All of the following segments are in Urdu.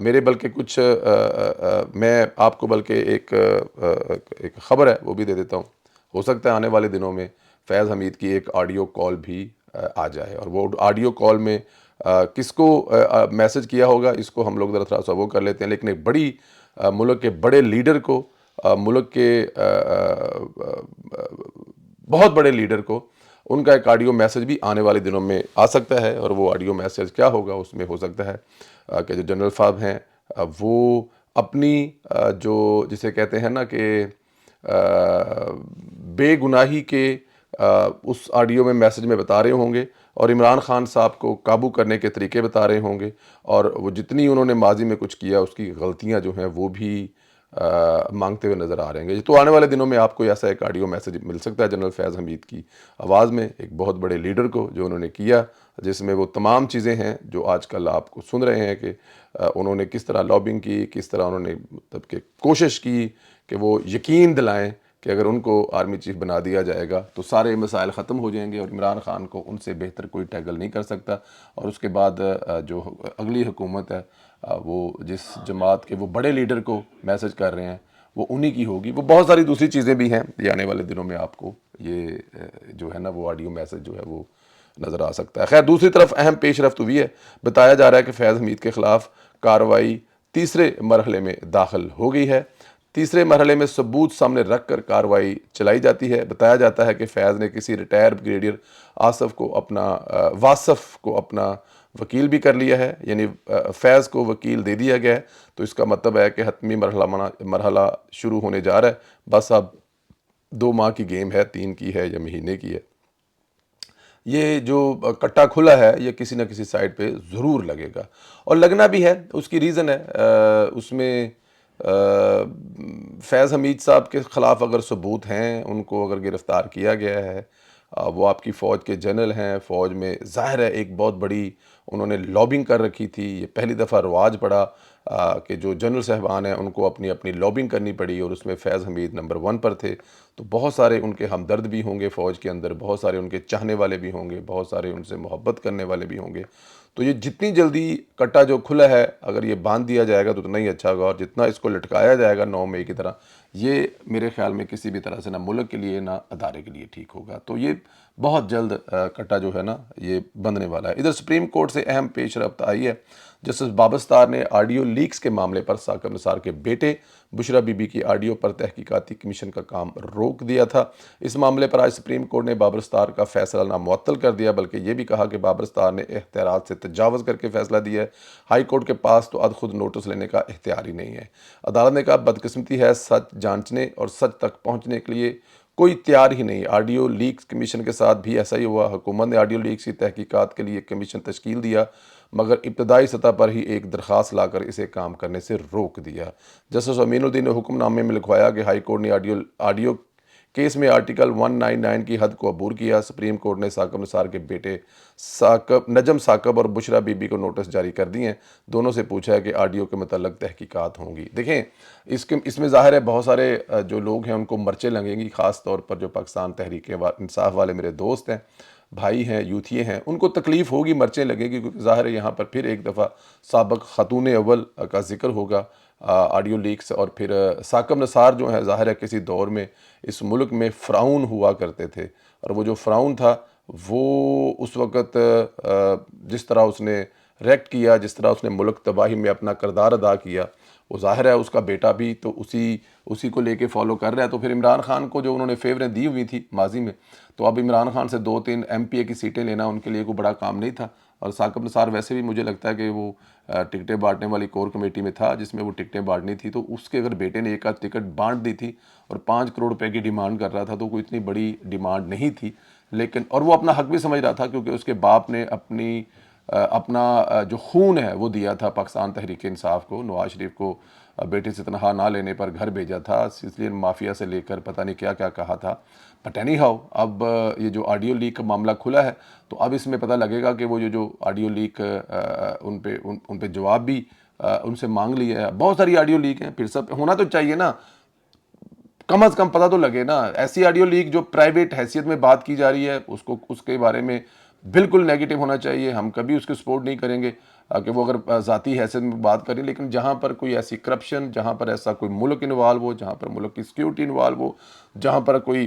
میرے بلکہ کچھ میں آپ کو بلکہ ایک خبر ہے وہ بھی دے دیتا ہوں. ہو سکتا ہے آنے والے دنوں میں فیض حمید کی ایک آڈیو کال بھی آ جائے, اور وہ آڈیو کال میں کس کو میسج کیا ہوگا اس کو ہم لوگ ذرا تھوڑا سا وہ کر لیتے ہیں, لیکن ایک بڑی ملک کے بڑے لیڈر کو, ملک کے بہت بڑے لیڈر کو ان کا ایک آڈیو میسج بھی آنے والے دنوں میں آ سکتا ہے. اور وہ آڈیو میسج کیا ہوگا, اس میں ہو سکتا ہے کہ جو جنرل صاحب ہیں وہ اپنی جو جسے کہتے ہیں نا کہ بے گناہی کے اس آڈیو میں میسج میں بتا رہے ہوں گے, اور عمران خان صاحب کو قابو کرنے کے طریقے بتا رہے ہوں گے, اور وہ جتنی انہوں نے ماضی میں کچھ کیا اس کی غلطیاں جو ہیں وہ بھی مانگتے ہوئے نظر آ رہے ہیں. تو آنے والے دنوں میں آپ کو ایسا ایک آڈیو میسج مل سکتا ہے جنرل فیض حمید کی آواز میں, ایک بہت بڑے لیڈر کو, جو انہوں نے کیا, جس میں وہ تمام چیزیں ہیں جو آج کل آپ کو سن رہے ہیں کہ انہوں نے کس طرح لابنگ کی, کس طرح انہوں نے مطلب کہ کوشش کی کہ وہ یقین دلائیں کہ اگر ان کو آرمی چیف بنا دیا جائے گا تو سارے مسائل ختم ہو جائیں گے, اور عمران خان کو ان سے بہتر کوئی ٹیکل نہیں کر سکتا. اور اس کے بعد جو اگلی حکومت ہے وہ جس جماعت کے وہ بڑے لیڈر کو میسج کر رہے ہیں وہ انہی کی ہوگی. وہ بہت ساری دوسری چیزیں بھی ہیں, یہ آنے والے دنوں میں آپ کو یہ جو ہے نا وہ آڈیو میسج جو ہے وہ نظر آ سکتا ہے. خیر, دوسری طرف اہم پیش رفت ہوئی ہے. بتایا جا رہا ہے کہ فیض حمید کے خلاف کارروائی تیسرے مرحلے میں داخل ہو گئی ہے. تیسرے مرحلے میں ثبوت سامنے رکھ کر کارروائی چلائی جاتی ہے. بتایا جاتا ہے کہ فیض نے کسی ریٹائر بریگیڈیئر واصف کو اپنا وکیل بھی کر لیا ہے, یعنی فیض کو وکیل دے دیا گیا ہے. تو اس کا مطلب ہے کہ حتمی مرحلہ شروع ہونے جا رہا ہے. بس اب 2 ماہ کی گیم ہے, 3 کی ہے یا مہینے کی ہے. یہ جو کٹا کھلا ہے یہ کسی نہ کسی سائڈ پہ ضرور لگے گا, اور لگنا بھی ہے. اس کی ریزن ہے, اس میں فیض حمید صاحب کے خلاف اگر ثبوت ہیں, ان کو اگر گرفتار کیا گیا ہے, وہ آپ کی فوج کے جنرل ہیں, فوج میں ظاہر ہے ایک بہت بڑی انہوں نے لابنگ کر رکھی تھی. یہ پہلی دفعہ رواج پڑا کہ جو جنرل صاحبان ہیں ان کو اپنی اپنی لابنگ کرنی پڑی, اور اس میں فیض حمید نمبر 1 پر تھے. تو بہت سارے ان کے ہمدرد بھی ہوں گے فوج کے اندر, بہت سارے ان کے چاہنے والے بھی ہوں گے, بہت سارے ان سے محبت کرنے والے بھی ہوں گے. تو یہ جتنی جلدی کٹا جو کھلا ہے اگر یہ باندھ دیا جائے گا تو اتنا ہی اچھا ہوگا, اور جتنا اس کو لٹکایا جائے گا 9 مئی کی طرح, یہ میرے خیال میں کسی بھی طرح سے نہ ملک کے لیے نہ ادارے کے لیے ٹھیک ہوگا. تو یہ بہت جلد کٹا جو ہے نا یہ بندھنے والا ہے. ادھر سپریم کورٹ سے اہم پیش رفت آئی ہے. جسٹس بابستار نے آڈیو لیکس کے معاملے پر ثاقب نثار کے بیٹے بشرا بی بی کی آڈیو پر تحقیقاتی کمیشن کا کام روک دیا تھا. اس معاملے پر آج سپریم کورٹ نے بابستار کا فیصلہ نہ معطل کر دیا, بلکہ یہ بھی کہا کہ بابستار نے اختیارات سے تجاوز کر کے فیصلہ دیا ہے. ہائی کورٹ کے پاس تو خود نوٹس لینے کا اختیار ہی نہیں ہے. عدالت نے کہا بدقسمتی ہے, سچ جانچنے اور سچ تک پہنچنے کے لیے کوئی تیار ہی نہیں. آڈیو لیکس کمیشن کے ساتھ بھی ایسا ہی ہوا. حکومت نے آڈیو لیکس کی تحقیقات کے لیے کمیشن تشکیل دیا, مگر ابتدائی سطح پر ہی ایک درخواست لا کر اسے کام کرنے سے روک دیا. جسٹس امین الدین نے حکم نامے میں لکھوایا کہ ہائی کورٹ نے آڈیو کیس میں آرٹیکل 199 کی حد کو عبور کیا. سپریم کورٹ نے ثاقب نثار کے بیٹے نجم ثاقب اور بشرا بی بی کو نوٹس جاری کر دیے ہیں. دونوں سے پوچھا ہے کہ آڈیو کے متعلق تحقیقات ہوں گی. دیکھیں اس میں ظاہر ہے بہت سارے جو لوگ ہیں ان کو مرچیں لگیں گی, خاص طور پر جو پاکستان تحریک انصاف والے میرے دوست ہیں, بھائی ہیں, یوتھیے ہیں, ان کو تکلیف ہوگی, مرچیں لگے گی, کیونکہ ظاہر ہے یہاں پر پھر ایک دفعہ سابق خاتون اول کا ذکر ہوگا آڈیو لیکس. اور پھر ثاقب نثار جو ہے ظاہر ہے کسی دور میں اس ملک میں فرعون ہوا کرتے تھے, اور وہ جو فرعون تھا وہ اس وقت جس طرح اس نے ریکٹ کیا, جس طرح اس نے ملک تباہی میں اپنا کردار ادا کیا, وہ ظاہر ہے اس کا بیٹا بھی تو اسی کو لے کے فالو کر رہا ہے. تو پھر عمران خان کو جو انہوں نے فیوریں دی ہوئی تھی ماضی میں, تو اب عمران خان سے 2-3 MP کی سیٹیں لینا ان کے لیے کوئی بڑا کام نہیں تھا. اور ثاقب نثار ویسے بھی مجھے لگتا ہے کہ وہ ٹکٹیں بانٹنے والی کور کمیٹی میں تھا جس میں وہ ٹکٹیں بانٹنی تھی. تو اس کے اگر بیٹے نے ایک آدھ ٹکٹ بانٹ دی تھی اور 5 کروڑ روپے کی ڈیمانڈ کر رہا تھا, تو کوئی اتنی بڑی ڈیمانڈ نہیں تھی. لیکن اور وہ اپنا حق بھی سمجھ رہا تھا, کیونکہ اس کے باپ نے اپنا جو خون ہے وہ دیا تھا پاکستان تحریک انصاف کو. نواز شریف کو بیٹے سے تنہا نہ لینے پر گھر بھیجا تھا, اس لیے مافیا سے لے کر پتہ نہیں کیا کیا کہا تھا. بٹ اینی ہاؤ اب یہ جو آڈیو لیک کا معاملہ کھلا ہے, تو اب اس میں پتہ لگے گا کہ وہ جو آڈیو لیک ان پہ جواب بھی ان سے مانگ لیا ہے. بہت ساری آڈیو لیک ہیں, پھر سب ہونا تو چاہیے نا, کم از کم پتہ تو لگے نا. ایسی آڈیو لیک جو پرائیویٹ حیثیت میں بات کی جا رہی ہے اس کے بارے میں بالکل نیگیٹو ہونا چاہیے، ہم کبھی اس کو سپورٹ نہیں کریں گے کہ وہ اگر ذاتی حیثیت میں بات کریں، لیکن جہاں پر کوئی ایسی کرپشن، جہاں پر ایسا کوئی ملک انوالو ہو، جہاں پر ملک کی سیکیورٹی انوالو ہو، جہاں پر کوئی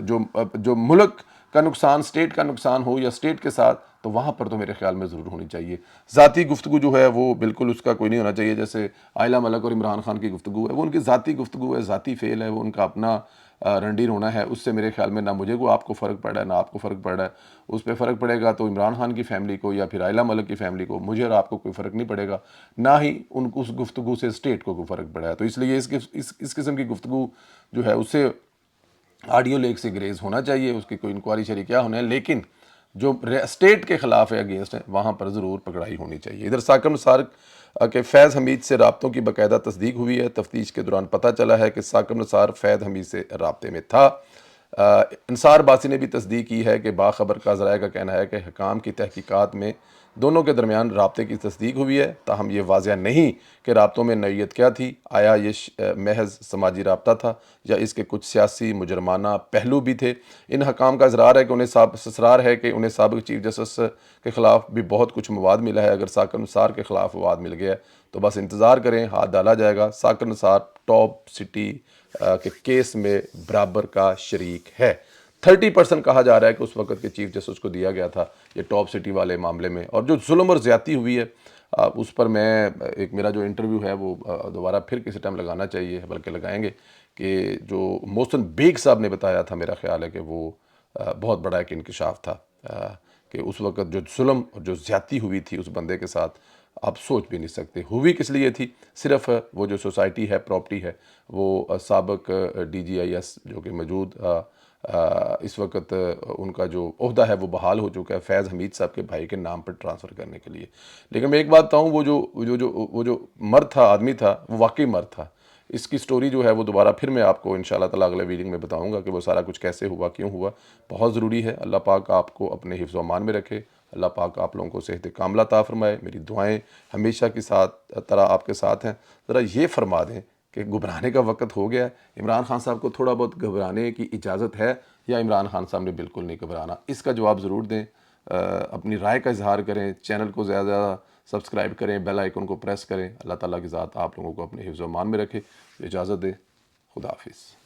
جو ملک کا نقصان، اسٹیٹ کا نقصان ہو یا اسٹیٹ کے ساتھ، تو وہاں پر تو میرے خیال میں ضرور ہونی چاہیے۔ ذاتی گفتگو جو ہے وہ بالکل اس کا کوئی نہیں ہونا چاہیے، جیسے عائلہ ملک اور عمران خان کی گفتگو ہے، وہ ان کی ذاتی گفتگو ہے، ذاتی فعل ہے، وہ ان کا اپنا رنڈی رونا ہے، اس سے میرے خیال میں نہ مجھے کو آپ کو فرق پڑ رہا ہے، نہ آپ کو فرق پڑ رہا ہے۔ اس پہ فرق پڑے گا تو عمران خان کی فیملی کو یا پھر عائلہ ملک کی فیملی کو، مجھے اور آپ کو کوئی فرق نہیں پڑے گا، نہ ہی ان کو اس گفتگو سے اسٹیٹ کو کوئی فرق پڑا ہے۔ تو اس لیے اس قسم کی گفتگو جو ہے اس سے آڈیو لیک سے گریز ہونا چاہیے، اس کی کوئی انکوائری شری کیا ہونا ہے، لیکن جو اسٹیٹ کے خلاف ہے، اگینسٹ ہے، وہاں پر ضرور پکڑائی ہونی چاہیے۔ ادھر ثاقب نثار کہ فیض حمید سے رابطوں کی باقاعدہ تصدیق ہوئی ہے، تفتیش کے دوران پتہ چلا ہے کہ ثاقب نثار فیض حمید سے رابطے میں تھا۔ انصار باسی نے بھی تصدیق کی ہے کہ باخبر کا ذرائع کا کہنا ہے کہ حکام کی تحقیقات میں دونوں کے درمیان رابطے کی تصدیق ہوئی ہے، تاہم یہ واضح نہیں کہ رابطوں میں نوعیت کیا تھی، آیا یہ محض سماجی رابطہ تھا یا اس کے کچھ سیاسی مجرمانہ پہلو بھی تھے۔ ان حکام کا اصرار ہے کہ انہیں سابق چیف جسٹس کے خلاف بھی بہت کچھ مواد ملا ہے۔ اگر ثاقب نثار کے خلاف مواد مل گیا تو بس انتظار کریں، ہاتھ ڈالا جائے گا۔ ثاقب نثار ٹاپ سٹی کے کیس میں برابر کا شریک ہے۔ 30% کہا جا رہا ہے کہ اس وقت کے چیف جسٹس کو دیا گیا تھا یہ ٹاپ سٹی والے معاملے میں، اور جو ظلم اور زیادتی ہوئی ہے اس پر میں ایک میرا جو انٹرویو ہے وہ دوبارہ پھر کسی ٹائم لگانا چاہیے، بلکہ لگائیں گے، کہ جو محسن بیگ صاحب نے بتایا تھا، میرا خیال ہے کہ وہ بہت بڑا ایک انکشاف تھا کہ اس وقت جو ظلم اور جو زیادتی ہوئی تھی اس بندے کے ساتھ، آپ سوچ بھی نہیں سکتے ہوئی کس لیے تھی۔ صرف وہ جو سوسائٹی ہے، پراپرٹی ہے، وہ سابق DGIS جو کہ موجود اس وقت ان کا جو عہدہ ہے وہ بحال ہو چکا ہے فیض حمید صاحب کے بھائی کے نام پر ٹرانسفر کرنے کے لیے۔ لیکن میں ایک بات بتاؤں، وہ جو مرد تھا، آدمی تھا، وہ واقعی مرد تھا۔ اس کی سٹوری جو ہے وہ دوبارہ پھر میں آپ کو انشاءاللہ تعالیٰ اگلے ویڈنگ میں بتاؤں گا کہ وہ سارا کچھ کیسے ہوا، کیوں ہوا۔ بہت ضروری ہے، اللہ پاک آپ کو اپنے حفظ و امان میں رکھے، اللہ پاک آپ لوگوں کو صحت کاملہ عطا فرمائے۔ میری دعائیں ہمیشہ کی طرح آپ کے ساتھ ہیں۔ ذرا یہ فرما دیں کہ گھبرانے کا وقت ہو گیا ہے، عمران خان صاحب کو تھوڑا بہت گھبرانے کی اجازت ہے یا عمران خان صاحب نے بالکل نہیں گھبرانا؟ اس کا جواب ضرور دیں، اپنی رائے کا اظہار کریں، چینل کو زیادہ زیادہ سبسکرائب کریں، بیل آئیکن کو پریس کریں۔ اللہ تعالیٰ کی ذات آپ لوگوں کو اپنے حفظ و امان میں رکھے۔ اجازت دیں، خدا حافظ۔